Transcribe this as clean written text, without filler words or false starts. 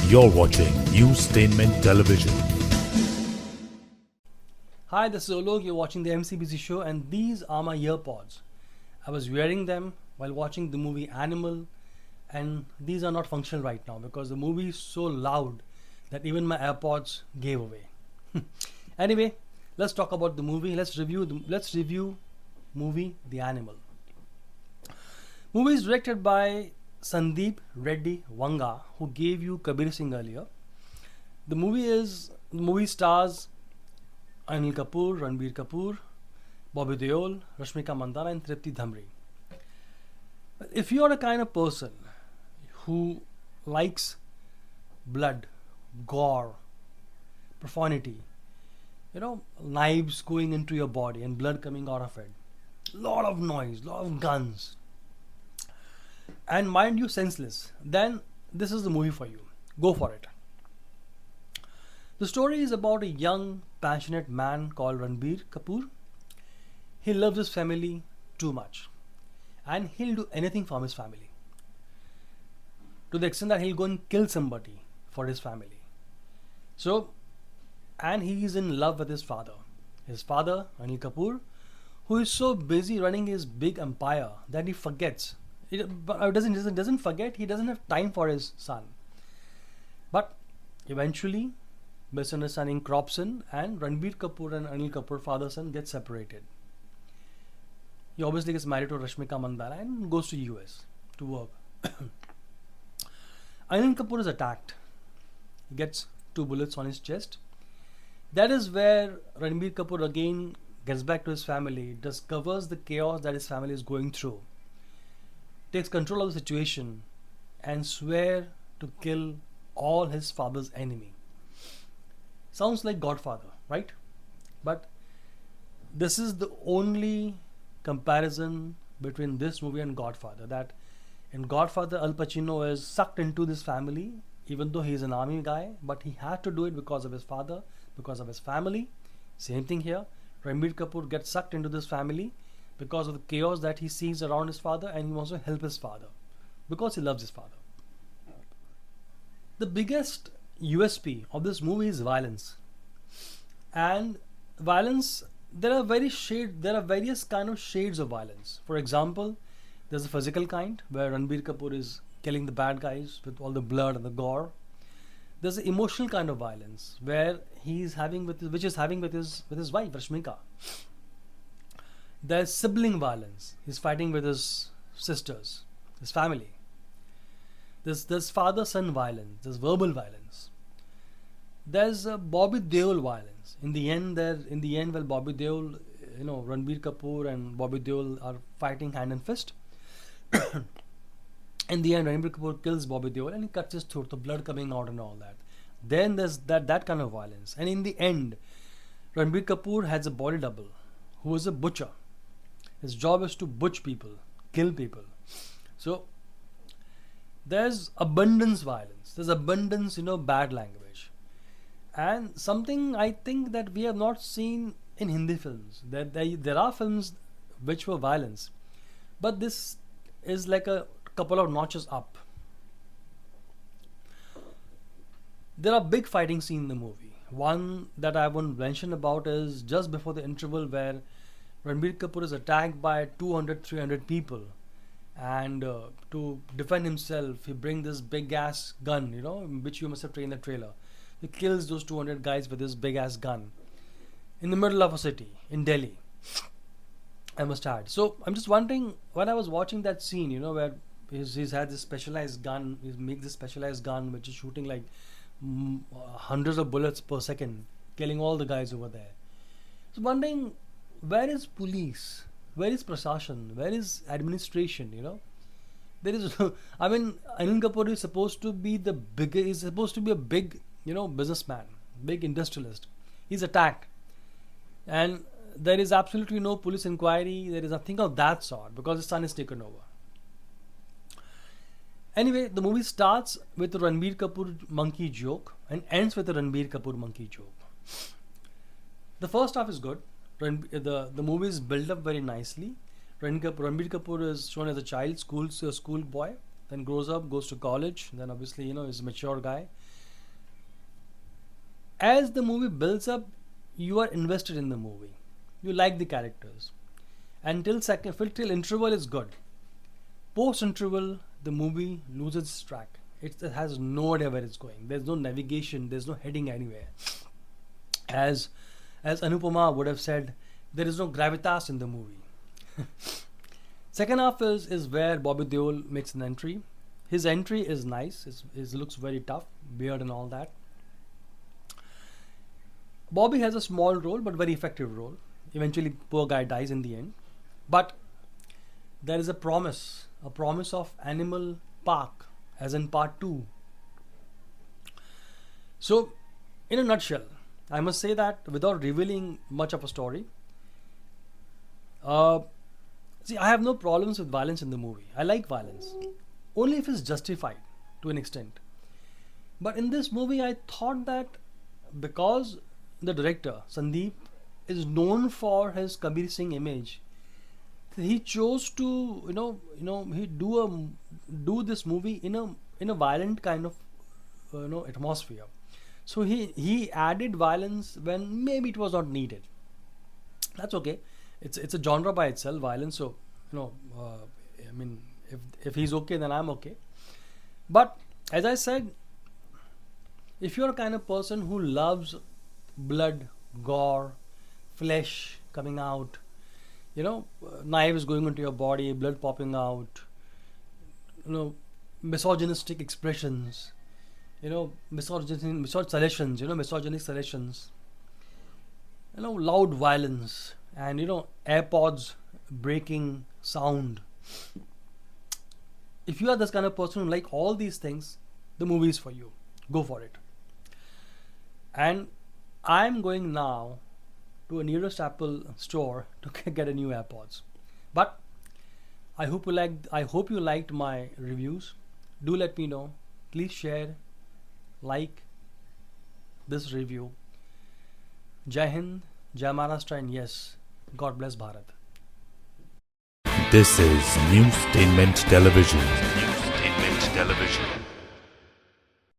You're watching Newstainment Television. Hi, this is Olog. You're watching the MCBC show, and these are my earpods. I was wearing them while watching the movie Animal, and these are not functional right now because the movie is so loud that even my AirPods gave away. Anyway, let's talk about the movie. Let's review movie The Animal. Movie is directed by Sandeep Reddy Vanga, who gave you Kabir Singh earlier. The movie stars Anil Kapoor, Ranbir Kapoor, Bobby Deol, Rashmika Mandanna, and Tripti Dhamri. If you are a kind of person who likes blood, gore, profanity, knives going into your body and blood coming out of it, lot of noise, lot of guns, and mind you senseless, then this is the movie for you. Go for it. The story is about a young, passionate man called Ranbir Kapoor. He loves his family too much, and he'll do anything for his family, to the extent that he'll go and kill somebody for his family. And he is in love with his father. His father, Anil Kapoor, who is so busy running his big empire that he forgets. He doesn't forget, he doesn't have time for his son. But eventually, misunderstanding crops in, and Ranbir Kapoor and Anil Kapoor, father son, get separated. He obviously gets married to Rashmika Mandanna and goes to US to work. Anil Kapoor is attacked. He gets 2 bullets on his chest. That is where Ranbir Kapoor again gets back to his family, discovers the chaos that his family is going through, takes control of the situation, and swear to kill all his father's enemy. Sounds like Godfather, right? But this is the only comparison between this movie and Godfather. That in Godfather, Al Pacino is sucked into this family, even though he is an army guy, but he had to do it because of his father, because of his family. Same thing here. Ranbir Kapoor gets sucked into this family because of the chaos that he sees around his father, and he wants to help his father because he loves his father. The biggest USP of this movie is violence. And violence, there are various kind of shades of violence. For example, there's a physical kind where Ranbir Kapoor is killing the bad guys with all the blood and the gore. There's an emotional kind of violence where he's having with his wife Rashmika. There's sibling violence. He's fighting with his sisters, his family. There's father-son violence. There's verbal violence. There's Bobby Deol violence. In the end, while Bobby Deol, Ranbir Kapoor and Bobby Deol are fighting hand and fist. In the end, Ranbir Kapoor kills Bobby Deol and he cuts his throat, the blood coming out and all that. Then there's that kind of violence. And in the end, Ranbir Kapoor has a body double who is a butcher. His job is to butcher people, kill people. So there's abundance violence. There's abundance, bad language. And something I think that we have not seen in Hindi films. There are films which were violence, but this is like a couple of notches up. There are big fighting scenes in the movie. One that I won't mention about is just before the interval where Ranbir Kapoor is attacked by 200-300 people, and to defend himself he brings this big ass gun, which you must have seen in the trailer. He kills those 200 guys with this big ass gun in the middle of a city in Delhi, I must add. So I'm just wondering, when I was watching that scene, where he's had this specialized gun, he's made this specialized gun which is shooting like hundreds of bullets per second, killing all the guys over there. So wondering, where is police? Where is Prasashan? Where is administration? There is. I mean, Anil Kapoor is supposed to be He's supposed to be a big, businessman, big industrialist. He's attacked, and there is absolutely no police inquiry. There is nothing of that sort because his son is taken over. Anyway, the movie starts with the Ranbir Kapoor monkey joke and ends with the Ranbir Kapoor monkey joke. The first half is good. The movie is built up very nicely. Ranbir Kapoor is shown as a school boy, then grows up, goes to college, then obviously is a mature guy, as the movie builds up, you are invested in the movie. You like the characters. Until till interval is good. Post interval, the movie loses its track. It has no idea where it's going. There's no navigation. There's no heading anywhere. As Anupama would have said, there is no gravitas in the movie. Second half is where Bobby Deol makes an entry. His entry is nice. His looks very tough, beard and all that. Bobby has a small role but very effective role. Eventually, poor guy dies in the end. But there is a promise of Animal Park, as in part 2. So, in a nutshell, I must say that without revealing much of a story, see, I have no problems with violence in the movie. I like violence, only if it's justified to an extent. But in this movie, I thought that because the director Sandeep is known for his Kabir Singh image, he chose to he do this movie in a violent kind of atmosphere. So he added violence when maybe it was not needed. That's okay. It's a genre by itself, violence. So I mean, if he's okay, then I'm okay. But as I said, if you're a kind of person who loves blood, gore, flesh coming out, knives going into your body, blood popping out, misogynistic expressions, misogynic suggestions, loud violence, and AirPods breaking sound. If you are this kind of person who like all these things, the movie is for you. Go for it. And I'm going now to a nearest Apple store to get a new AirPods. But I hope you liked my reviews. Do let me know. Please share, like this review. Jai Hind, Jai Maharashtra, and yes, God bless Bharat. This is Newstainment Television. Newstainment Television.